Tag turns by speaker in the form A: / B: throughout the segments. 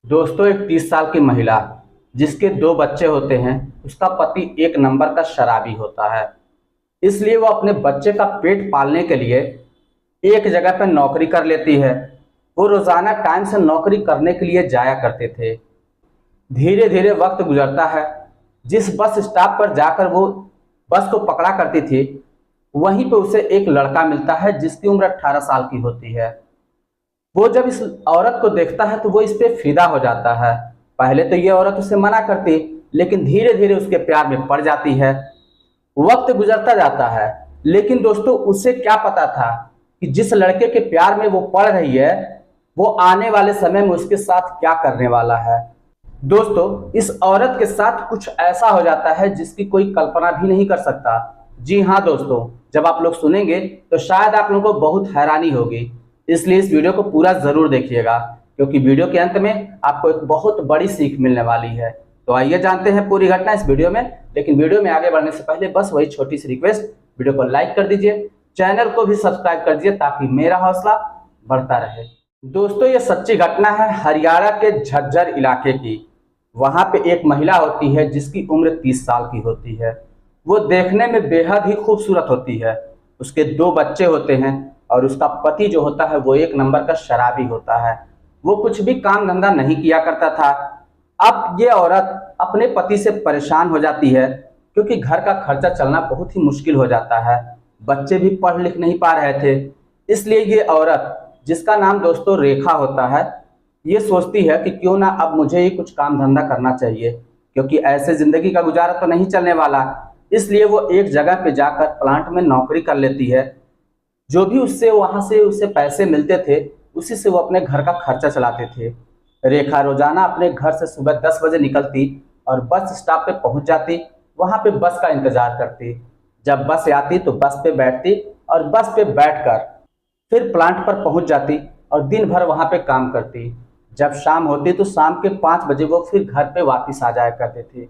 A: दोस्तों, एक 30 साल की महिला जिसके दो बच्चे होते हैं, उसका पति एक नंबर का शराबी होता है। इसलिए वो अपने बच्चे का पेट पालने के लिए एक जगह पर नौकरी कर लेती है। वो रोजाना टाइम से नौकरी करने के लिए जाया करते थे। धीरे धीरे वक्त गुजरता है। जिस बस स्टॉप पर जाकर वो बस को पकड़ा करती थी, वहीं पे उसे एक लड़का मिलता है जिसकी उम्र 18 साल की होती है। वो जब इस औरत को देखता है तो वो इस पे फिदा हो जाता है। पहले तो ये औरत उसे मना करती, लेकिन धीरे धीरे उसके प्यार में पड़ जाती है। वक्त गुजरता जाता है, लेकिन दोस्तों उसे क्या पता था कि जिस लड़के के प्यार में वो पड़ रही है, वो आने वाले समय में उसके साथ क्या करने वाला है। दोस्तों, इस औरत के साथ कुछ ऐसा हो जाता है जिसकी कोई कल्पना भी नहीं कर सकता। जी हाँ दोस्तों, जब आप लोग सुनेंगे तो शायद आप लोगों को बहुत हैरानी होगी। इसलिए इस वीडियो को पूरा जरूर देखिएगा, क्योंकि वीडियो के अंत में आपको एक बहुत बड़ी सीख मिलने वाली है। तो आइए जानते हैं पूरी घटना इस वीडियो में। लेकिन वीडियो में आगे बढ़ने से पहले बस वही छोटी सी रिक्वेस्ट, वीडियो को लाइक कर दीजिए, चैनल को भी सब्सक्राइब कर दीजिए ताकि मेरा हौसला बढ़ता रहे। दोस्तों, ये सच्ची घटना है हरियाणा के झज्जर इलाके की। वहां पे एक महिला होती है जिसकी उम्र 30 साल की होती है। वो देखने में बेहद ही खूबसूरत होती है। उसके दो बच्चे होते हैं और उसका पति जो होता है वो एक नंबर का शराबी होता है। वो कुछ भी काम धंधा नहीं किया करता था। अब ये औरत अपने पति से परेशान हो जाती है, क्योंकि घर का खर्चा चलना बहुत ही मुश्किल हो जाता है। बच्चे भी पढ़ लिख नहीं पा रहे थे। इसलिए ये औरत, जिसका नाम दोस्तों रेखा होता है, ये सोचती है कि क्यों ना अब मुझे ही कुछ काम धंधा करना चाहिए, क्योंकि ऐसे जिंदगी का गुजारा तो नहीं चलने वाला। इसलिए वो एक जगह पे जाकर प्लांट में नौकरी कर लेती है। जो भी उससे वहां से उसे पैसे मिलते थे, उसी से वो अपने घर का खर्चा चलाते थे। रेखा रोजाना अपने घर से सुबह 10 बजे निकलती और बस स्टॉप पे पहुंच जाती। वहां पे बस का इंतजार करती। जब बस आती तो बस पे बैठती और बस पे बैठकर फिर प्लांट पर पहुंच जाती और दिन भर वहां पे काम करती। जब शाम होती तो शाम के 5 बजे वो फिर घर पे वापस आ जाया करते थे।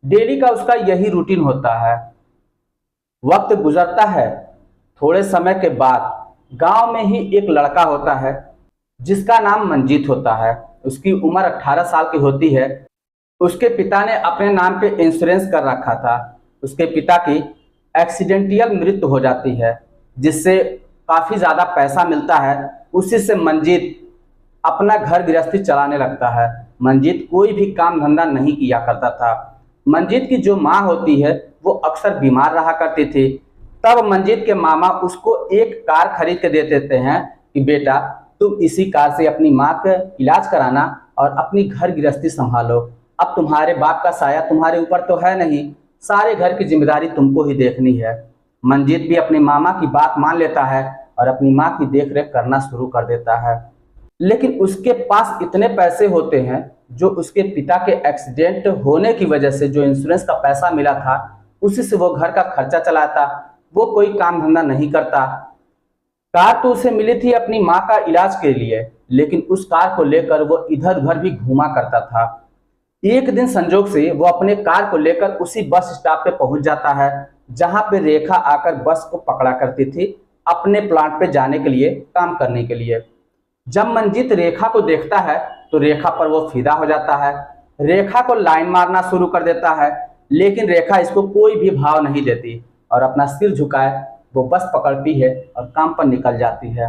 A: डेली का उसका यही रूटीन होता है। वक्त गुजरता है। थोड़े समय के बाद गांव में ही एक लड़का होता है जिसका नाम मंजीत होता है। उसकी उम्र 18 साल की होती है। उसके पिता ने अपने नाम पे इंश्योरेंस कर रखा था। उसके पिता की एक्सीडेंटल मृत्यु हो जाती है, जिससे काफी ज्यादा पैसा मिलता है। उसी से मंजीत अपना घर गृहस्थी चलाने लगता है। मंजीत कोई भी काम धंधा नहीं किया करता था। मंजीत की जो माँ होती है वो अक्सर बीमार रहा करती थी। तब मंजीत के मामा उसको एक कार खरीद के दे देते हैं कि बेटा, तुम इसी कार से अपनी माँ का इलाज कराना और अपनी घर गृहस्थी संभालो। अब तुम्हारे बाप का साया तुम्हारे ऊपर तो है नहीं, सारे घर की जिम्मेदारी तुमको ही देखनी है। मंजीत भी अपने मामा की बात मान लेता है और अपनी माँ की देखरेख करना शुरू कर देता है। लेकिन उसके पास इतने पैसे होते हैं जो उसके पिता के एक्सीडेंट होने की वजह से जो इंश्योरेंस का पैसा मिला था, उसी से वो घर का खर्चा चलाता। वो कोई काम धंधा नहीं करता। कार तो उसे मिली थी अपनी माँ का इलाज के लिए, लेकिन उस कार को लेकर वो इधर उधर भी घूमा करता था। एक दिन संजोग से वो अपने कार को लेकर उसी बस स्टॉप पे पहुंच जाता है जहां पे रेखा आकर बस को पकड़ा करती थी अपने प्लांट पे जाने के लिए, काम करने के लिए। जब मंजीत रेखा को देखता है तो रेखा पर वो फिदा हो जाता है। रेखा को लाइन मारना शुरू कर देता है, लेकिन रेखा इसको कोई भी भाव नहीं देती और अपना सिर झुकाए वो बस पकड़ती है और काम पर निकल जाती है।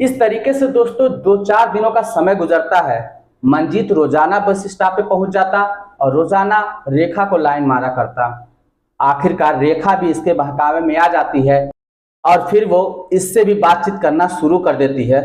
A: इस तरीके से दोस्तों 2-4 दिनों का समय गुजरता है। मंजीत रोजाना बस स्टॉप पे पहुंच जाता और रोजाना रेखा को लाइन मारा करता। आखिरकार रेखा भी इसके बहकावे में आ जाती है और फिर वो इससे भी बातचीत करना शुरू कर देती है।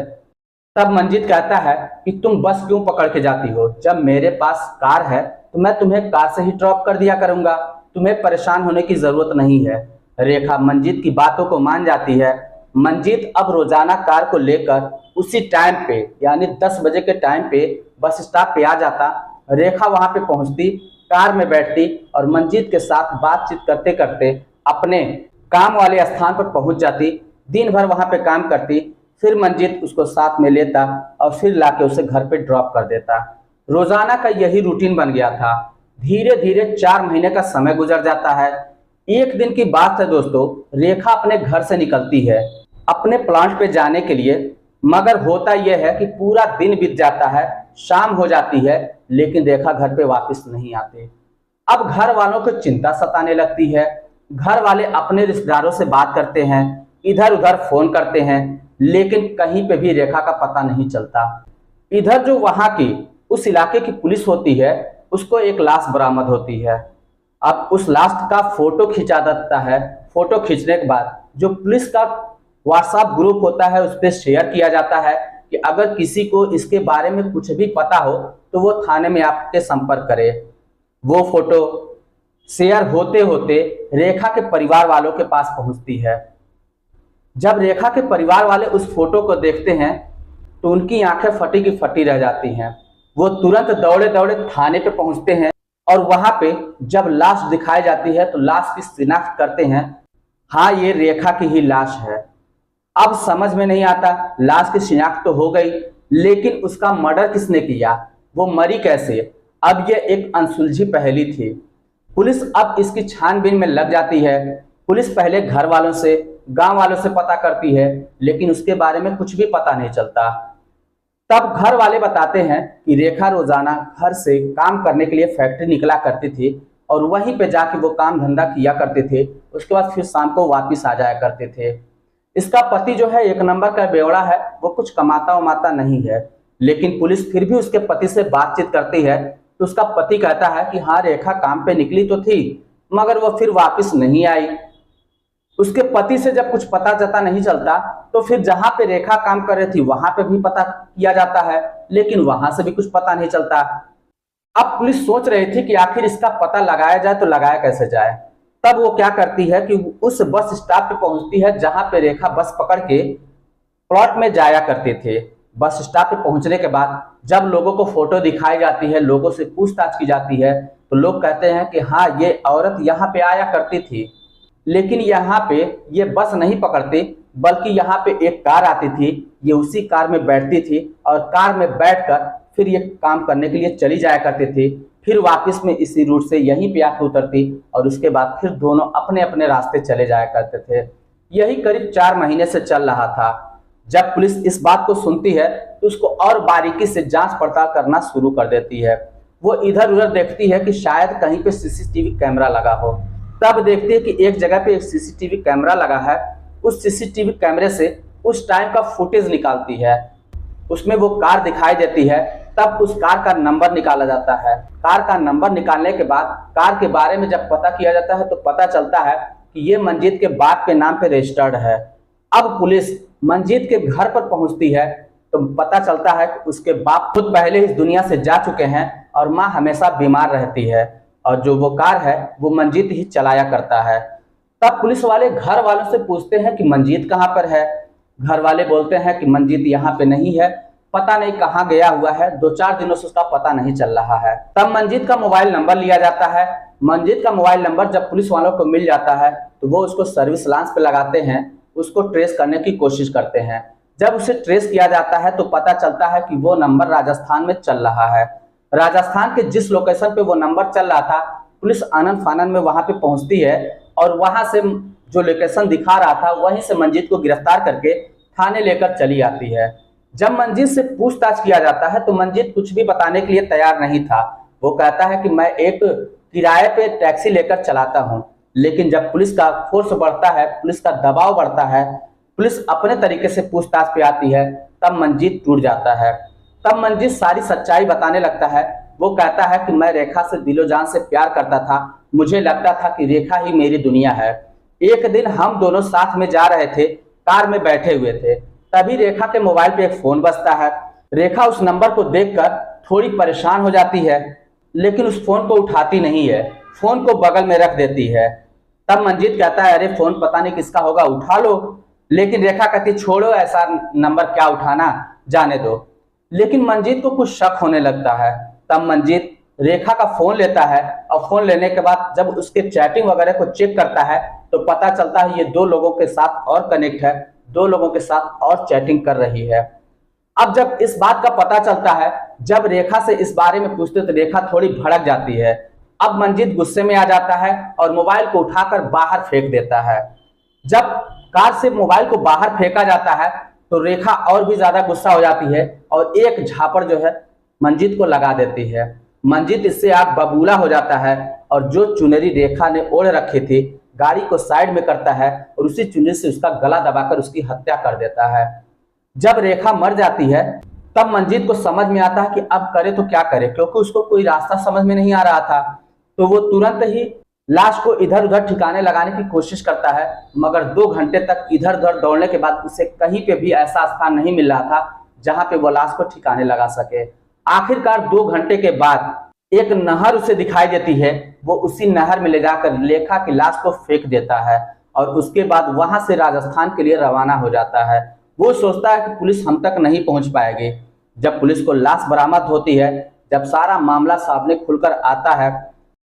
A: तब मंजीत कहता है कि तुम बस क्यों पकड़ के जाती हो, जब मेरे पास कार है तो मैं तुम्हें कार से ही ड्रॉप कर दिया करूंगा, तुम्हें परेशान होने की जरूरत नहीं है। रेखा मंजीत की बातों को मान जाती है। मंजीत अब रोजाना कार को लेकर उसी टाइम पे यानी 10 बजे के टाइम पे बस स्टॉप पे आ जाता। रेखा वहां पे पहुंचती, कार में बैठती और मंजीत के साथ बातचीत करते करते अपने काम वाले स्थान पर पहुंच जाती। दिन भर वहां पे काम करती। फिर मंजीत उसको साथ में लेता और फिर लाके उसे घर पे ड्रॉप कर देता। रोजाना का यही रूटीन बन गया था। धीरे धीरे 4 महीने का समय गुजर जाता है। एक दिन की बात है दोस्तों, रेखा अपने घर से निकलती है अपने प्लांट पे जाने के लिए, मगर होता यह है कि पूरा दिन बीत जाता है, शाम हो जाती है लेकिन रेखा घर पे वापस नहीं आते। अब घर वालों को चिंता सताने लगती है। घर वाले अपने रिश्तेदारों से बात करते हैं, इधर उधर फोन करते हैं, लेकिन कहीं पे भी रेखा का पता नहीं चलता। इधर जो वहां की उस इलाके की पुलिस होती है, उसको एक लाश बरामद होती है। अब उस लाश का फोटो खींचा जाता है। फोटो खींचने के बाद जो पुलिस का व्हाट्सएप ग्रुप होता है उस पर शेयर किया जाता है कि अगर किसी को इसके बारे में कुछ भी पता हो तो वो थाने में आपके संपर्क करे। वो फोटो शेयर होते होते रेखा के परिवार वालों के पास पहुंचती है। जब रेखा के परिवार वाले उस फोटो को देखते हैं तो उनकी आंखें फटी की फटी रह जाती हैं। वो तुरंत दौड़े दौड़े थाने पे पहुंचते हैं और वहां पे जब लाश दिखाई जाती है तो लाश की शिनाख्त करते हैं। हाँ, ये रेखा की ही लाश है। अब समझ में नहीं आता, लाश की शिनाख्त तो हो गई, लेकिन उसका मर्डर किसने किया, वो मरी कैसे? अब ये एक अनसुलझी पहेली थी। पुलिस अब इसकी छानबीन में लग जाती है। पुलिस पहले घर वालों से, गांव वालों से पता करती है, लेकिन उसके बारे में कुछ भी पता नहीं चलता। तब घर वाले बताते हैं कि रेखा रोजाना घर से काम करने के लिए फैक्ट्री निकला करती थी और वहीं पे जाके वो काम धंधा किया करते थे। उसके बाद फिर शाम को वापिस आ जाया करते थे। इसका पति जो है एक नंबर का बेवड़ा है, वो कुछ कमाता वमाता नहीं है, लेकिन पुलिस फिर भी उसके पति से बातचीत करती है तो उसका पति कहता है कि हाँ, रेखा काम पे निकली तो थी मगर वो फिर वापस नहीं आई। उसके पति से जब कुछ पता चता नहीं चलता तो फिर जहां पे रेखा काम कर रही थी वहां पे भी पता किया जाता है, लेकिन वहां से भी कुछ पता नहीं चलता। अब पुलिस सोच रही थी कि आखिर इसका पता लगाया जाए तो लगाया कैसे जाए। तब वो क्या करती है कि उस बस स्टॉप पे पहुंचती है जहां पे रेखा बस पकड़ के प्लॉट में जाया करते थे। बस स्टॉप पे पहुंचने के बाद जब लोगों को फोटो दिखाई जाती है, लोगों से पूछताछ की जाती है, तो लोग कहते हैं कि हाँ, ये औरत यहाँ पे आया करती थी, लेकिन यहाँ पे ये बस नहीं पकड़ती बल्कि यहाँ पे एक कार आती थी। ये उसी कार में बैठती थी और कार में बैठकर फिर ये काम करने के लिए चली जाया करती थी। फिर वापस में इसी रूट से यहीं पे आके उतरती और उसके बाद फिर दोनों अपने अपने रास्ते चले जाया करते थे। यही करीब 4 महीने से चल रहा था। जब पुलिस इस बात को सुनती है तो उसको और बारीकी से जांच पड़ताल करना शुरू कर देती है। वो इधर उधर देखती है कि शायद कहीं पे सीसीटीवी कैमरा लगा हो। तब देखती है कि एक जगह पे एक सीसीटीवी कैमरा लगा है। उस सीसीटीवी कैमरे से उस टाइम का फुटेज निकालती है। उसमें वो कार दिखाई देती है। तब उस कार का नंबर निकाला जाता है। कार का नंबर निकालने के बाद कार के बारे में जब पता किया जाता है तो पता चलता है कि ये मंजीत के बाप के नाम पे रजिस्टर्ड है। अब पुलिस मंजीत के घर पर पहुंचती है तो पता चलता है कि उसके बाप खुद पहले इस दुनिया से जा चुके हैं और माँ हमेशा बीमार रहती है और जो वो कार है वो मंजीत ही चलाया करता है। तब पुलिस वाले घर वालों से पूछते हैं कि मंजीत कहाँ पर है। घर वाले बोलते हैं कि मंजीत यहाँ पे नहीं है, पता नहीं कहाँ गया हुआ है, 2-4 दिनों से उसका पता नहीं चल रहा है। तब मंजीत का मोबाइल नंबर लिया जाता है। मंजीत का मोबाइल नंबर जब पुलिस वालों को मिल जाता है तो वो उसको सर्विस लांच पे लगाते हैं, उसको ट्रेस करने की कोशिश करते हैं। जब उसे ट्रेस किया जाता है तो पता चलता है कि वो नंबर राजस्थान में चल रहा है। राजस्थान के जिस लोकेशन पे वो नंबर चल रहा था, पुलिस आनन फानन में वहां पे पहुंचती है और वहां से जो लोकेशन दिखा रहा था वहीं से मंजीत को गिरफ्तार करके थाने लेकर चली आती है। जब मंजीत से पूछताछ किया जाता है तो मंजीत कुछ भी बताने के लिए तैयार नहीं था। वो कहता है कि मैं एक किराए पे टैक्सी लेकर चलाता हूँ। लेकिन जब पुलिस का फोर्स बढ़ता है, पुलिस का दबाव बढ़ता है, पुलिस अपने तरीके से पूछताछ पे आती है, तब मंजीत टूट जाता है। तब मंजीत सारी सच्चाई बताने लगता है। वो कहता है कि मैं रेखा से दिलो जान से प्यार करता था, मुझे लगता था कि रेखा ही मेरी दुनिया है। एक दिन हम दोनों साथ में जा रहे थे, कार में बैठे हुए थे, तभी रेखा के मोबाइल पे एक फोन बजता है। रेखा उस नंबर को देखकर थोड़ी परेशान हो जाती है, लेकिन उस फोन को उठाती नहीं है, फोन को बगल में रख देती है। तब मंजीत कहता है, अरे फोन पता नहीं किसका होगा, उठा लो। लेकिन रेखा कहती, छोड़ो, ऐसा नंबर क्या उठाना, जाने दो। लेकिन मंजीत को कुछ शक होने लगता है। तब मंजीत रेखा का फोन लेता है और फोन लेने के बाद जब उसके चैटिंग वगैरह को चेक करता है तो पता चलता है ये 2 लोगों के साथ और कनेक्ट है, 2 लोगों के साथ और चैटिंग कर रही है। अब जब इस बात का पता चलता है, जब रेखा से इस बारे में पूछते तो रेखा थोड़ी भड़क जाती है। अब मंजीत गुस्से में आ जाता है और मोबाइल को उठाकर बाहर फेंक देता है। जब कार से मोबाइल को बाहर फेंका जाता है तो रेखा और भी ज्यादा गुस्सा हो जाती है और एक झापड़ जो है मंजीत को लगा देती है। मंजीत इससे आग बबूला हो जाता है और जो चुनरी रेखा ने ओढ़ रखी थी गाड़ी को साइड में करता है और उसी चुनरी से उसका गला दबाकर उसकी हत्या कर देता है। जब रेखा मर जाती है तब मंजीत को समझ में आता है कि अब करे तो क्या करे, क्योंकि उसको कोई रास्ता समझ में नहीं आ रहा था। तो वो तुरंत ही लाश को इधर उधर ठिकाने लगाने की कोशिश करता है, मगर 2 घंटे तक इधर उधर दौड़ने के बाद उसे कहीं पे भी ऐसा स्थान नहीं मिल रहा था जहां पे वो लाश को ठिकाने लगा सके। आखिरकार 2 घंटे के बाद एक नहर उसे दिखाई देती है। वो उसी नहर में ले जाकर लेखा की लाश को फेंक देता है और उसके बाद वहां से राजस्थान के लिए रवाना हो जाता है। वो सोचता है कि पुलिस हम तक नहीं पहुंच पाएगी। जब पुलिस को लाश बरामद होती है, जब सारा मामला सामने खुलकर आता है,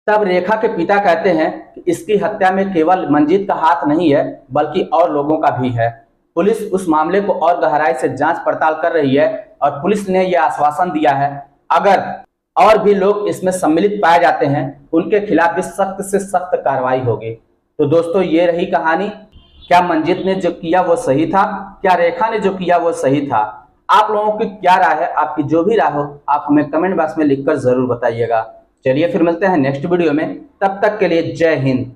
A: तब रेखा के पिता कहते हैं कि इसकी हत्या में केवल मंजीत का हाथ नहीं है बल्कि और लोगों का भी है। पुलिस उस मामले को और गहराई से जांच पड़ताल कर रही है और पुलिस ने यह आश्वासन दिया है अगर और भी लोग इसमें सम्मिलित पाए जाते हैं उनके खिलाफ भी सख्त से सख्त कार्रवाई होगी। तो दोस्तों ये रही कहानी। क्या मंजीत ने जो किया वो सही था? क्या रेखा ने जो किया वो सही था? आप लोगों की क्या राय है? आपकी जो भी राय हो आप हमें कमेंट बॉक्स में लिखकर जरूर बताइएगा। चलिए फिर मिलते हैं नेक्स्ट वीडियो में, तब तक के लिए जय हिंद।